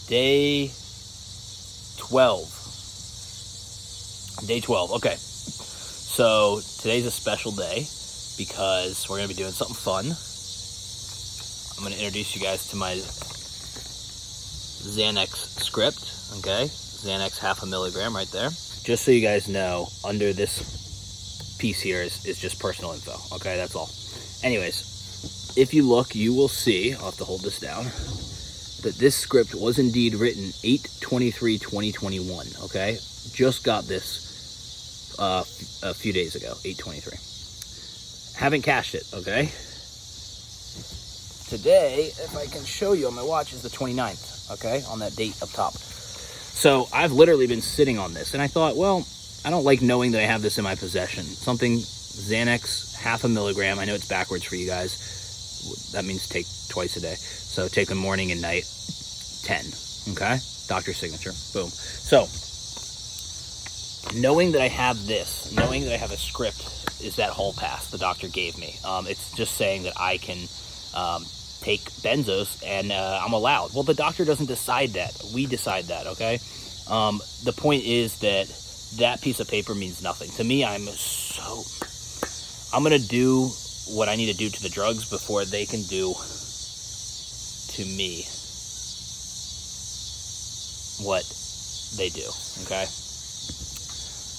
Day 12. Day 12. Okay. So today's a special day because we're going to be doing something fun. I'm going to introduce you guys to my Xanax script. Okay. Xanax 0.5 milligram right there. Just so you guys know, under this piece here is just personal info. Okay. That's all. Anyways, if you look, you will see, I'll have to hold this down, that this script was indeed written 8/23/2021, okay? Just got this a few days ago, 8/23. Haven't cashed it, okay? Today, if I can show you on my watch, is the 29th, okay? On that date up top. So I've literally been sitting on this, and I thought, well, I don't like knowing that I have this in my possession. Something Xanax 0.5 milligram. I know it's backwards for you guys. That means take twice a day. So take the morning and night, 10, okay? Doctor's signature, boom. So, knowing that I have this, knowing that I have a script is that hall pass the doctor gave me. It's just saying that I can take benzos and I'm allowed. Well, the doctor doesn't decide that. We decide that, okay? The point is that piece of paper means nothing. To me, I'm going to do what I need to do to the drugs before they can do to me what they do, okay?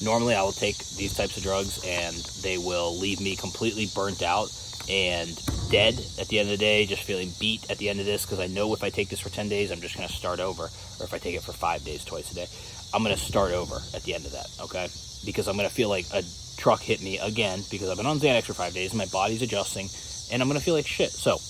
Normally I will take these types of drugs and they will leave me completely burnt out and dead at the end of the day, just feeling beat at the end of this, because I know if I take this for 10 days, I'm just going to start over. Or if I take it for 5 days, twice a day, I'm going to start over at the end of that, okay? Because I'm going to feel like a truck hit me again, because I've been on Xanax for 5 days, my body's adjusting, and I'm going to feel like shit. So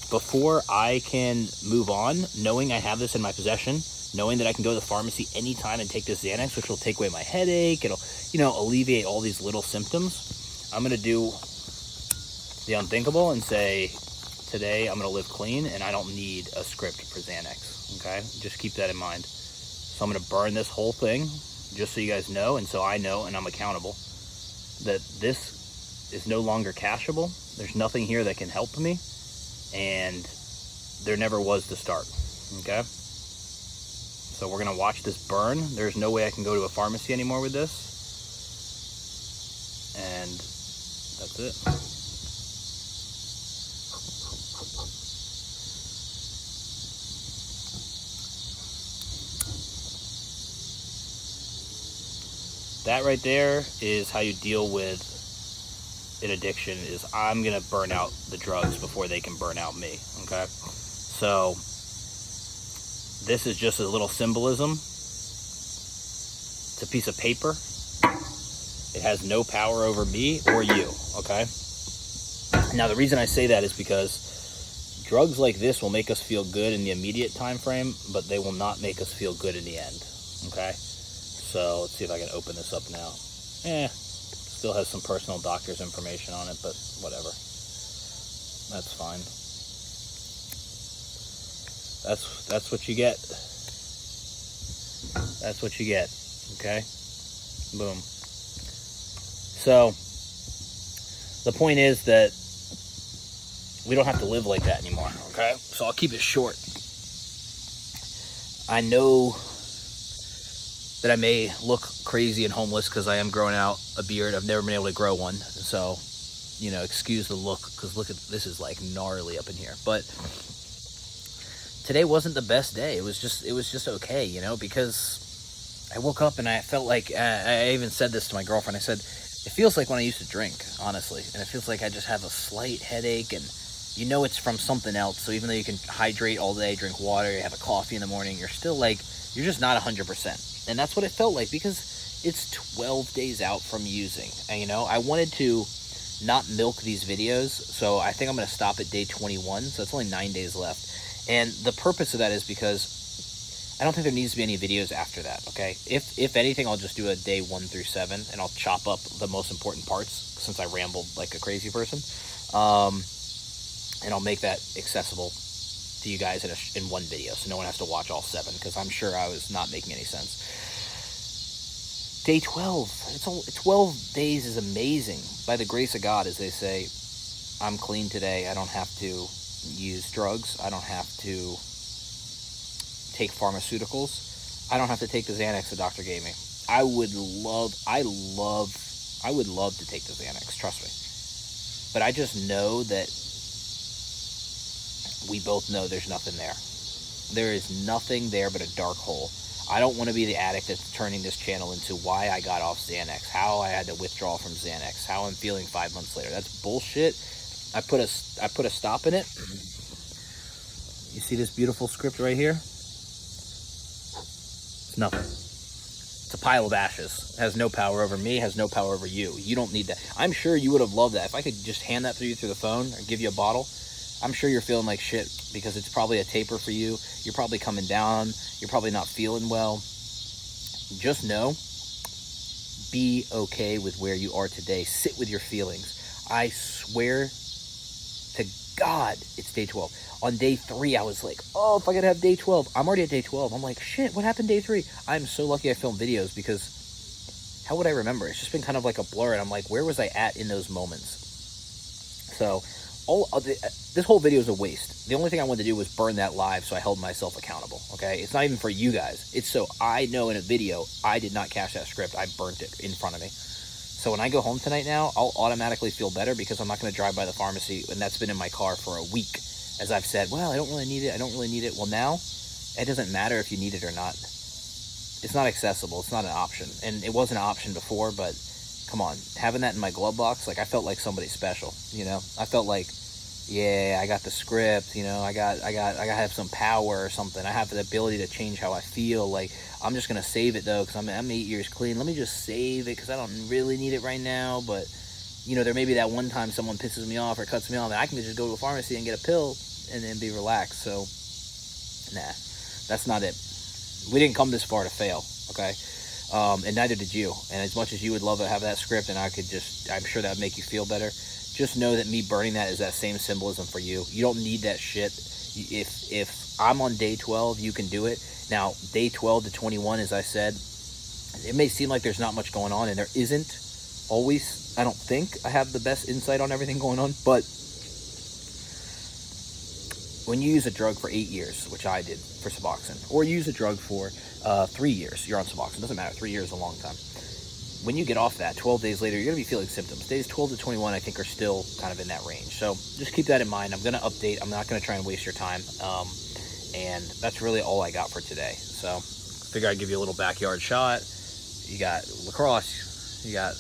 before I can move on, knowing I have this in my possession, knowing that I can go to the pharmacy anytime and take this Xanax, which will take away my headache, it'll, alleviate all these little symptoms, I'm going to do the unthinkable and say, today I'm going to live clean, and I don't need a script for Xanax, okay? Just keep that in mind. So I'm going to burn this whole thing, just so you guys know, and so I know, and I'm accountable, that this is no longer cashable. There's nothing here that can help me, and there never was to start, okay? So we're going to watch this burn. There's no way I can go to a pharmacy anymore with this, and that's it. That right there is how you deal with an addiction, is I'm going to burn out the drugs before they can burn out me, okay? So this is just a little symbolism. It's a piece of paper. It has no power over me or you, okay? Now, the reason I say that is because drugs like this will make us feel good in the immediate time frame, but they will not make us feel good in the end, okay? So let's see if I can open this up now. Still has some personal doctor's information on it, but whatever. That's fine. That's what you get. That's what you get, okay? Boom. So the point is that we don't have to live like that anymore, okay? So I'll keep it short. I know that I may look crazy and homeless because I am growing out a beard. I've never been able to grow one. So, excuse the look, because look at this, is like gnarly up in here. But today wasn't the best day. It was just okay, because I woke up and I felt like, I even said this to my girlfriend. I said, it feels like when I used to drink, honestly. And it feels like I just have a slight headache, and it's from something else. So even though you can hydrate all day, drink water, you have a coffee in the morning, you're still like, you're just not 100%. And that's what it felt like, because it's 12 days out from using. And, I wanted to not milk these videos, so I think I'm going to stop at day 21. So it's only 9 days left. And the purpose of that is because I don't think there needs to be any videos after that, okay? If anything, I'll just do a day 1 through 7, and I'll chop up the most important parts, since I rambled like a crazy person. And I'll make that accessible to you guys in one video, so no one has to watch all 7, because I'm sure I was not making any sense. Day 12. 12 days is amazing. By the grace of God, as they say, I'm clean today. I don't have to use drugs. I don't have to take pharmaceuticals. I don't have to take the Xanax the doctor gave me. I would love to take the Xanax, trust me. But I just know that we both know there's nothing there. There is nothing there but a dark hole. I don't want to be the addict that's turning this channel into why I got off Xanax, how I had to withdraw from Xanax, how I'm feeling 5 months later. That's bullshit. I put a stop in it. You see this beautiful script right here? It's nothing. It's a pile of ashes. It has no power over me, has no power over you. You don't need that. I'm sure you would have loved that. If I could just hand that to you through the phone or give you a bottle, I'm sure you're feeling like shit because it's probably a taper for you. You're probably coming down. You're probably not feeling well. Just know, be okay with where you are today. Sit with your feelings. I swear to God, it's day 12. On day 3, I was like, oh, if I could have day 12. I'm already at day 12. I'm like, shit, what happened day 3? I'm so lucky I filmed videos because how would I remember? It's just been kind of like a blur, and I'm like, where was I at in those moments? So this whole video is a waste. The only thing I wanted to do was burn that live so I held myself accountable, okay? It's not even for you guys. It's so I know in a video I did not cash that script. I burnt it in front of me. So when I go home tonight now, I'll automatically feel better because I'm not going to drive by the pharmacy, and that's been in my car for a week. As I've said, well, I don't really need it. I don't really need it. Well, now it doesn't matter if you need it or not. It's not accessible. It's not an option. And it wasn't an option before, but come on, having that in my glove box, like I felt like somebody special, you know? I felt like, yeah, I got the script, you know, I got have some power or something. I have the ability to change how I feel. Like, I'm just going to save it though, because I'm 8 years clean. Let me just save it because I don't really need it right now. But, you know, there may be that one time someone pisses me off or cuts me off, and I can just go to a pharmacy and get a pill and then be relaxed. So, nah, that's not it. We didn't come this far to fail, okay? And neither did you. And as much as you would love to have that script, and I'm sure that would make you feel better, just know that me burning that is that same symbolism for you. You don't need that shit. If I'm on day 12, you can do it. Now, day 12 to 21, as I said, it may seem like there's not much going on, and there isn't always. I don't think I have the best insight on everything going on, but when you use a drug for 8 years, which I did for suboxone, or you use a drug for 3 years, you're on suboxone, doesn't matter, 3 years is a long time. When you get off that, 12 days later, you're going to be feeling symptoms. Days 12 to 21, I think, are still kind of in that range. So just keep that in mind. I'm going to update. I'm not going to try and waste your time. And that's really all I got for today. So I figure I'd give you a little backyard shot. You got lacrosse. You got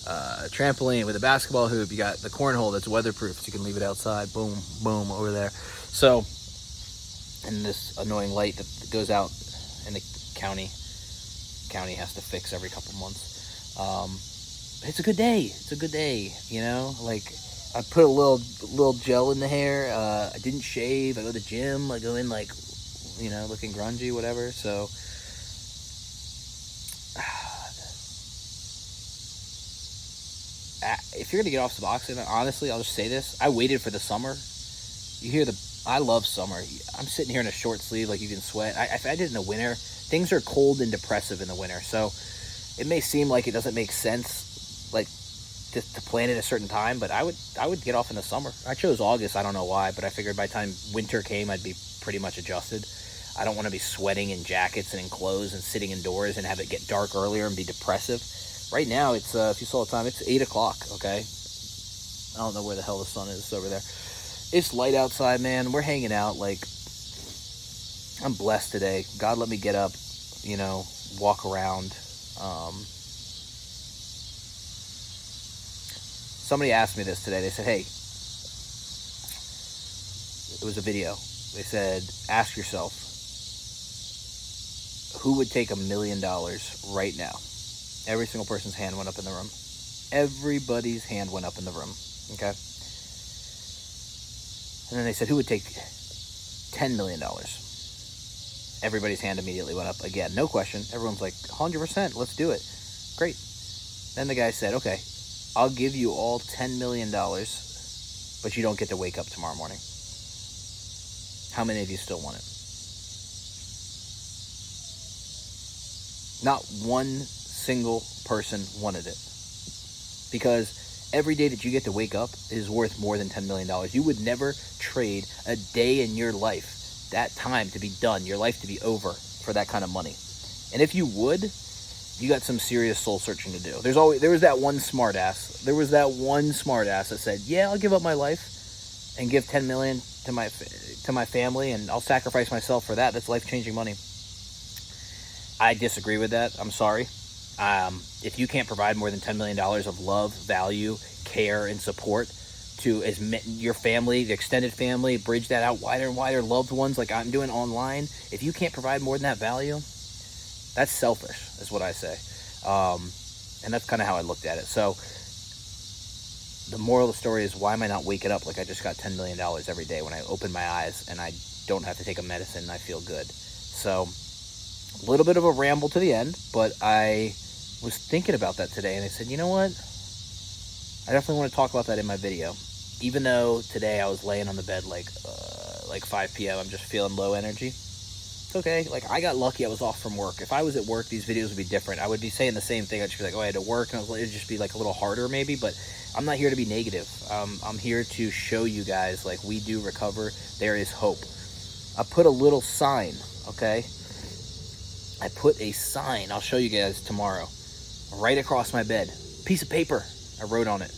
a trampoline with a basketball hoop. You got the cornhole that's weatherproof, so you can leave it outside. Boom, boom, over there. So, and this annoying light that goes out in the county has to fix every couple months. It's a good day. It's a good day, you know? Like, I put a little gel in the hair. I didn't shave. I go to the gym. I go in, like, you know, looking grungy, whatever. So, if you're going to get off Suboxone, honestly, I'll just say this. I waited for the summer. I love summer. I'm sitting here in a short sleeve, like you can sweat. If I did it in the winter, things are cold and depressive in the winter. So it may seem like it doesn't make sense, like, to plan it a certain time, but I would get off in the summer. I chose August. I don't know why, but I figured by the time winter came, I'd be pretty much adjusted. I don't want to be sweating in jackets and in clothes and sitting indoors and have it get dark earlier and be depressive. Right now, it's, if you saw the time, it's 8 o'clock, okay? I don't know where the hell the sun is. It's over there. It's light outside, man. We're hanging out. Like, I'm blessed today. God let me get up, you know, walk around. Somebody asked me this today. They said, hey, it was a video. They said, ask yourself, who would take $1 million right now? Every single person's hand went up in the room. Everybody's hand went up in the room, okay? And then they said, who would take $10 million? Everybody's hand immediately went up. Again, no question. Everyone's like, 100%, let's do it. Great. Then the guy said, okay, I'll give you all $10 million, but you don't get to wake up tomorrow morning. How many of you still want it? Not one single person wanted it. Because every day that you get to wake up is worth more than $10 million. You would never trade a day in your life that time to be done, your life to be over for that kind of money. And if you would, you got some serious soul searching to do. There was that one smart ass that said, yeah, I'll give up my life and give 10 million to my family, and I'll sacrifice myself for that. That's life-changing money. I disagree with that. I'm sorry. If you can't provide more than $10 million of love, value, care, and support to your family, the extended family, bridge that out wider and wider, loved ones like I'm doing online, if you can't provide more than that value, that's selfish, is what I say. And that's kind of how I looked at it. So the moral of the story is, why am I not waking up like I just got $10 million every day when I open my eyes and I don't have to take a medicine and I feel good? So a little bit of a ramble to the end, but I was thinking about that today, and I said, you know what? I definitely want to talk about that in my video. Even though today I was laying on the bed like 5 p.m., I'm just feeling low energy. It's okay. Like, I got lucky I was off from work. If I was at work, these videos would be different. I would be saying the same thing. I'd just be like, oh, I had to work, and it would just be like a little harder maybe, but I'm not here to be negative. I'm here to show you guys, like, we do recover. There is hope. I put a little sign, okay? I put a sign, I'll show you guys tomorrow, right across my bed. Piece of paper. I wrote on it,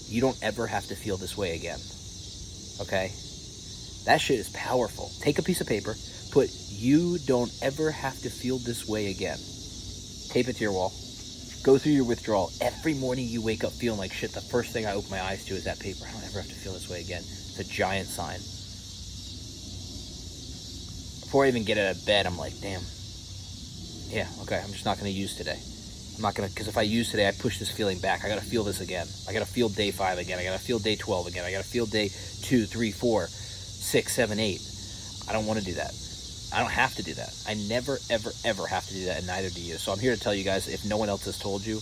you don't ever have to feel this way again. Okay? That shit is powerful. Take a piece of paper, put, you don't ever have to feel this way again. Tape it to your wall. Go through your withdrawal. Every morning you wake up feeling like shit, the first thing I open my eyes to is that paper. I don't ever have to feel this way again. It's a giant sign. Before I even get out of bed, I'm like, damn. Yeah, okay, I'm just not going to use today. I'm not going to, because if I use today, I push this feeling back. I got to feel this again. I got to feel day 5 again. I got to feel day 12 again. I got to feel day 2, 3, 4, 6, 7, 8. I don't want to do that. I don't have to do that. I never, ever, ever have to do that, and neither do you. So I'm here to tell you guys, if no one else has told you,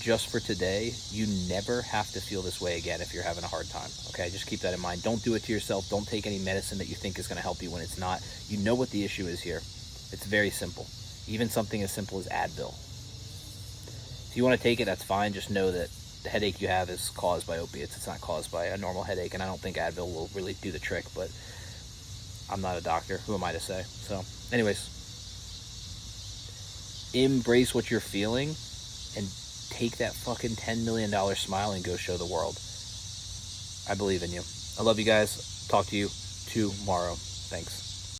just for today, you never have to feel this way again if you're having a hard time. Okay, just keep that in mind. Don't do it to yourself. Don't take any medicine that you think is going to help you when it's not. You know what the issue is here. It's very simple. Even something as simple as Advil. If you want to take it, that's fine. Just know that the headache you have is caused by opiates. It's not caused by a normal headache, and I don't think Advil will really do the trick, but I'm not a doctor. Who am I to say? So, anyways, embrace what you're feeling and take that fucking $10 million smile and go show the world. I believe in you. I love you guys. Talk to you tomorrow. Thanks.